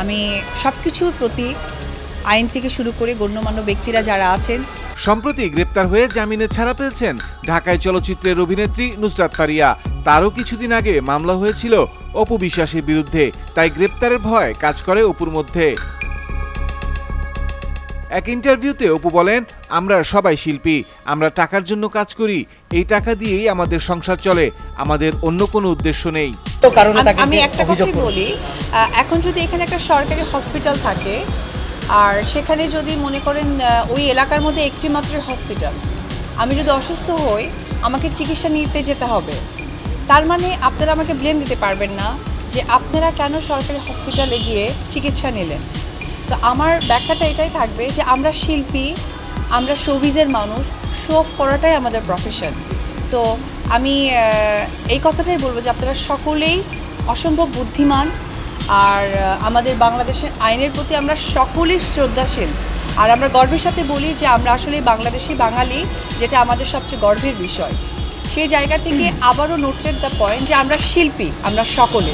আমি সবকিছুর প্রতি আইন থেকে শুরু করে গণ্যমান্য ব্যক্তিরা যারা আছেন। সম্প্রতি গ্রেপ্তার হয়ে জামিনে ছাড়া পেয়েছেন ঢাকায় চলচ্চিত্রের অভিনেত্রী নুসরাত ফারিয়া। তারও কিছুদিন আগে মামলা হয়েছিল অপু বিশ্বাসের বিরুদ্ধে, তাই গ্রেপ্তারের ভয় কাজ করে অপুর মধ্যে। এক ইন্টারভিউতে অপু বলেন, আমরা সবাই শিল্পী, আমরা টাকার জন্য কাজ করি, এই টাকা দিয়েই আমাদের সংসার চলে, আমাদের অন্য কোনো উদ্দেশ্য নেই। আমি একটা কথাই বলি, এখন যদি এখানে একটা সরকারি হসপিটাল থাকে আর সেখানে যদি মনে করেন ওই এলাকার মধ্যে একটি মাত্র হসপিটাল, আমি যদি অসুস্থ হই আমাকে চিকিৎসা নিতে যেতে হবে, তার মানে আপনারা আমাকে ব্লেম দিতে পারবেন না যে আপনারা কেন সরকারি হসপিটালে গিয়ে চিকিৎসা নিলেন। তো আমার ব্যাখ্যাটা এটাই থাকবে যে আমরা শিল্পী, আমরা শোবিজের মানুষ, শো অফ করাটাই আমাদের প্রফেশন। সো আমি এই কথাটাই বলবো যে আপনারা সকলেই অসম্ভব বুদ্ধিমান, আর আমাদের বাংলাদেশের আইনের প্রতি আমরা সকলেই শ্রদ্ধাশীল। আর আমরা গর্বের সাথে বলি যে আমরা আসলে বাংলাদেশি বাঙালি, যেটা আমাদের সবচেয়ে গর্বের বিষয়। সেই জায়গা থেকে আবারও নোটেড দ্য পয়েন্ট যে আমরা শিল্পী, আমরা সকলে।